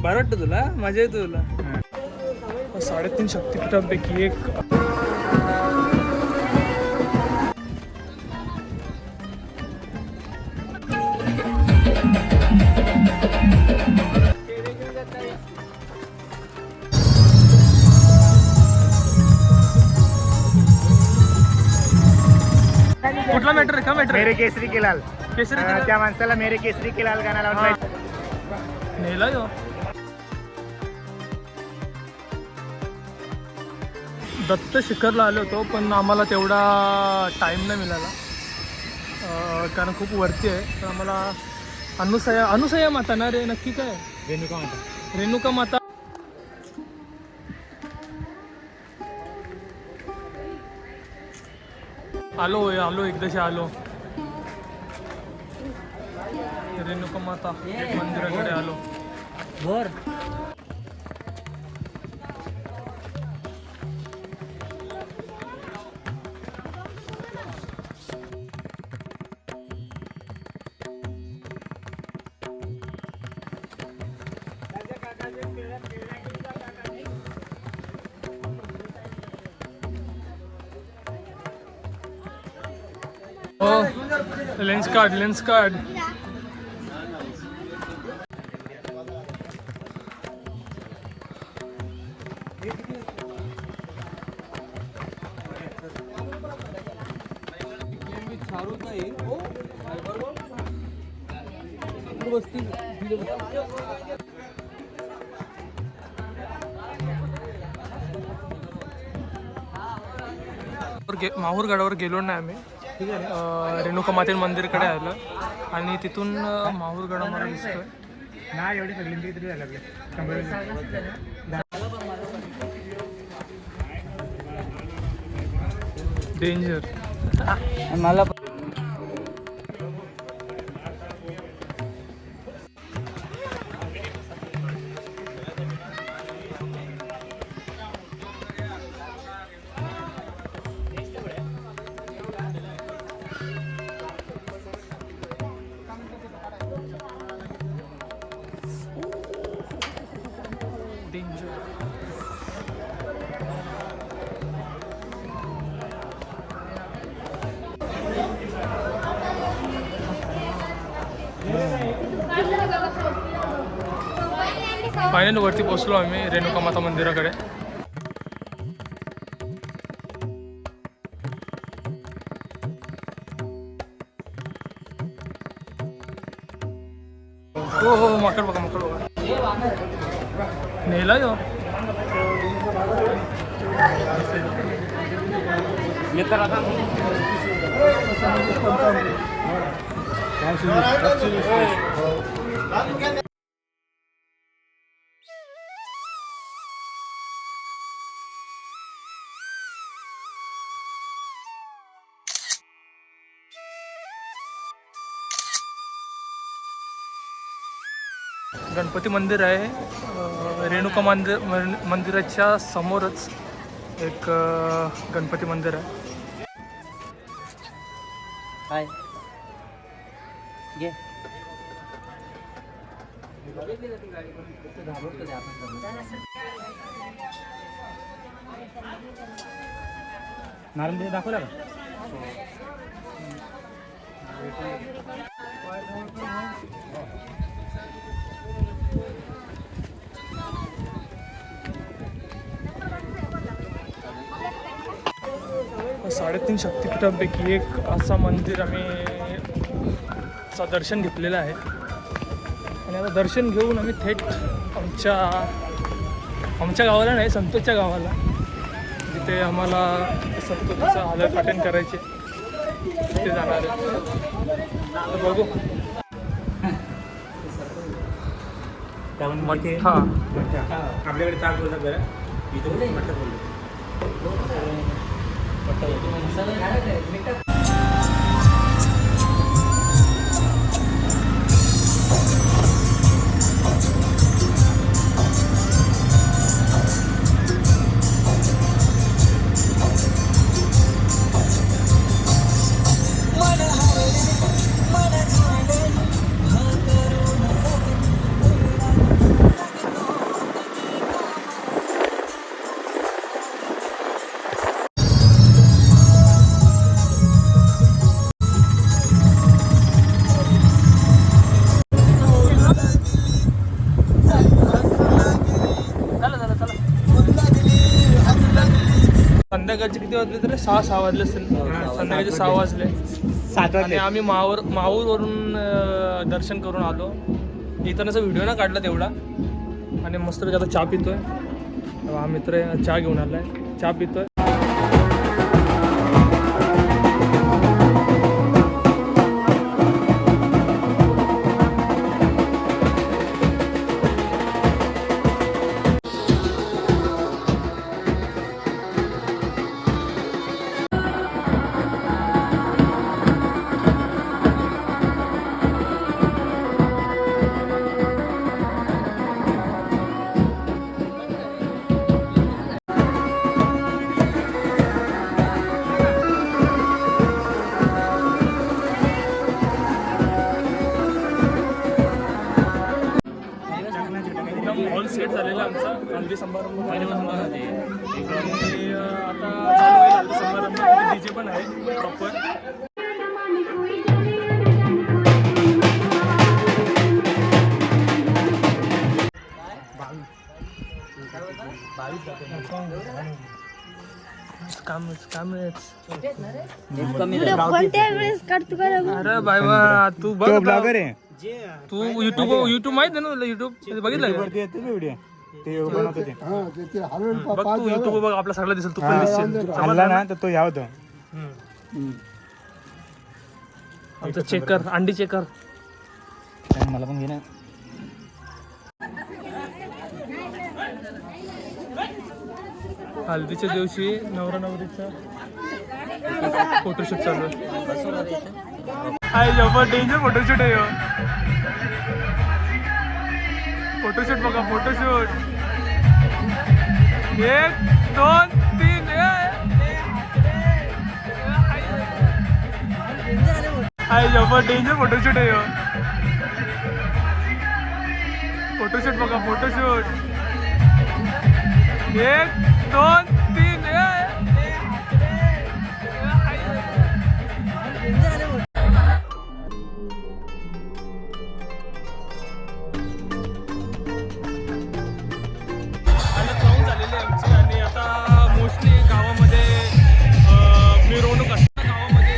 बरं वाटतं तुला? मजा येते तुला? 3.5 शक्तिपीठांपैकी एक. कुठला मॅटर का मॅटर? मेरे केसरी के लाल. केसरी त्या माणसाला मेरे केसरी के लाल गाणं लावून नेला यो. दत्त शिखरला आलो होतो पण आम्हाला तेवढा टाईम नाही मिळाला कारण खूप वरती आहे. तर आम्हाला अनुसया माता ना रे, नक्की काय? रेणुका माता. आलो एकदाशी आलो रेणुका माता मंदिराकडे आलो. Lens card. माहूर गडावर गेलो नाही आम्ही. रेणुका माते मंदिरकडे आलं आणि तिथून माहूर गड मला दिसतोय ना. एवढी सगळ्यांची तरी झालं डेंजर. मला फायनल वरती पोहोचलो आम्ही रेणुका माता मंदिराकडे. हो माकड बघा नेला यो. गणपती मंदिर आहे. रेणुका मंदिराच्या समोरच एक गणपती मंदिर आहे. हाय घे. नारंगी दाखवला का? 3.5 शक्तिपीठांपैकी एक असा मंदिर आम्ही दर्शन घेतलेलं आहे आणि आता दर्शन घेऊन आम्ही थेट आमच्या गावाला नाही, संतोषच्या गावाला, जिथे आम्हाला संतोषीचं आदर पाठण करायचे तिथे जाणार आहे. तर बघू. मठ्ठा आपल्याकडे ताक बोलतात बरं, इथे मठ्ठा बोलतो. संध्याकाळचे किती वाजले तरी 6 वाजले असेल. संध्याकाळचे 6 वाजले. 7 आणि आम्ही माहूरवरून दर्शन करून आलो. येतानाचा व्हिडिओ ना काढला तेवढा. आणि मस्तपैकी आता चहा पितोय. हा मित्र चहा घेऊन आलाय, चहा पितोय. एकदम हॉल सेट झालेला आमचा हल्दी समारंभ. आणि आता चालू होईल हल्दी समारंभ. डीजे पण आहे प्रॉपर. कोणत्या वेळेस काढतो का रे? अरे बाय बा तू बघ ब्लॉगर आहे. तू युट्यूब माहित आहे ना युट्यूब बघितलं का? वरती येते ना व्हिडिओ ते बनवतो ते. बघ तू युट्यूब बघ आपला सगळं दिसेल. तू पण दिसेल. हल्ला ना तर तो यावतो. आमचं चेकर अंडी चेकर. मला पण घे ना. हल्दीच्या दिवशी नवरा नवरीचा फोटोशूट चालू आहे. डेंजर फोटोशूट आहे. फोटोशूट बघा फोटोशूट. 1 2 3 डेंजर फोटोशूट आहे. फोटोशूट बघा फोटोशूट. 1 2 3 झालेली आहे आमची. आणि आता मोस्टली गावामध्ये मिरवणूक असते. गावामध्ये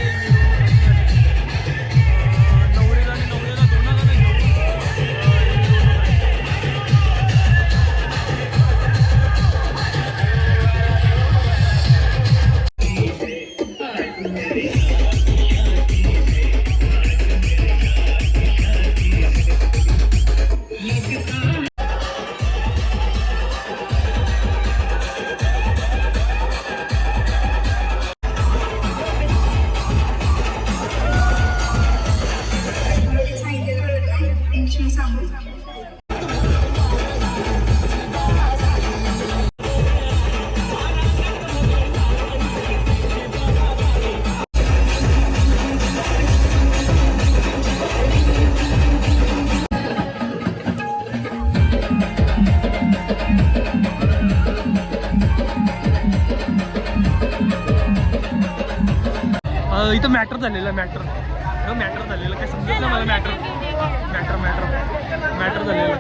नवरीला आणि नवरीला दोनांना घेऊन मिरवणूक आहे. इथं मॅटर झालेलं मॅटर झालेलं काय समजत नाही मला. मॅटर झालेलं.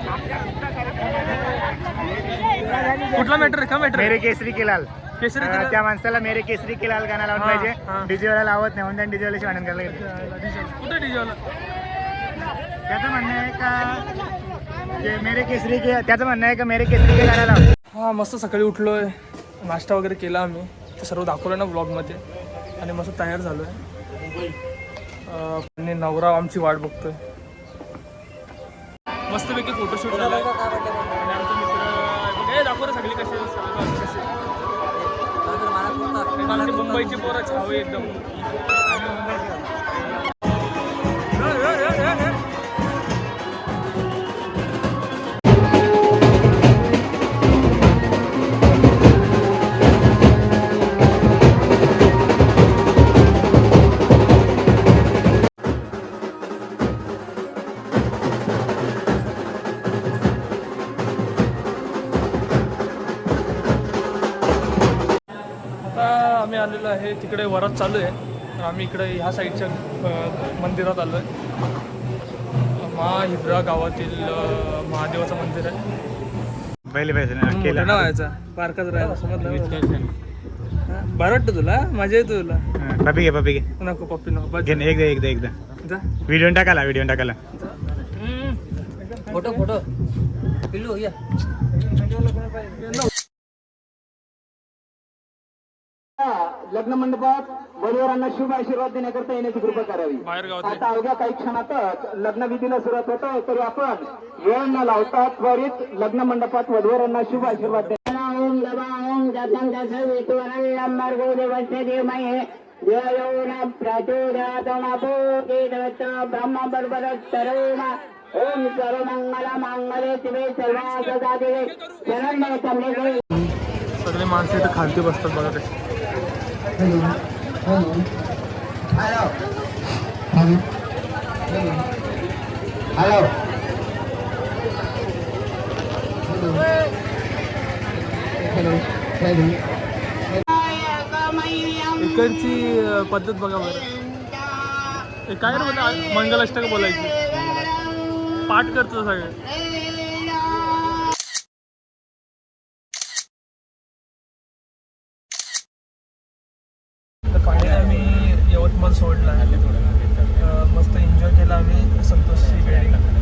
कुठला मॅटर आहे का मॅटर? मेरे केसरी के लाल. केसरी त्या माणसाला मेरे केसरी के लाल गाणं लावून हा. पाहिजे. डीजे वाला लावत नाही म्हणून डीजे वाल्याशी भांडण करायला गेले. कुठे डीजेवाला? त्याचं म्हणणं आहे का जे मेरे केसरी के त्याचं म्हणणं आहे का मेरे केसरी के गाणं लाव. हा मस्त सकाळी उठलोय, नाश्ता वगैरे केला आम्ही. ते सर्व दाखवलं ना ब्लॉगमध्ये. आणि मस्त तयार झालो आहे. आणि नवरा आमची वाट बघतोय. मस्तपैकी फोटोशूट झाला. आणि आमचे मित्र हे दाखवलं सगळी कशी मुंबईची पोरं छावे एकदम. आम्ही आलेलो आहे तिकडे वरात चालू आहे. तर आम्ही इकडे ह्या साईडच्या मंदिरात आलो आहे. हिब्रा गावातील महादेवाचं मंदिर आहे. पहिले पैसे व्हायचा पार्कात राहायला समजलं. बरं वाटतं तुला मजा येतो तुला पप्पी घे पप्पी घे नको पप्पी नको बस घे ना, एकदा जा व्हिडिओ टाकाला फोटो फोटो पिल्लू या लग्न मंडपात वधूवरांना शुभ आशीर्वाद देण्याकरता येण्याची कृपा करावी. बाहेर गावातले आता अवघ्या काही क्षणातच लग्न विधीला सुरुवात होते तरी आपण वेळ न लावता त्वरित लग्न मंडपात वधूवरांना शुभ आशीर्वाद द्या. ओम सर्वमंगल मांगल्ये शिवे सर्वार्थसाधिके शरण्ये त्र्यंबके सगळे माणसं इथं खालती बसतात बघा कशी इकडची पद्धत बघा बरं हे काय रे मला मंगलाष्टक बोलायची पाठ करतो सगळे तर फायनली आम्ही यवतमाळ सोडला मस्त एन्जॉय केला आम्ही संतोषची वेडिंग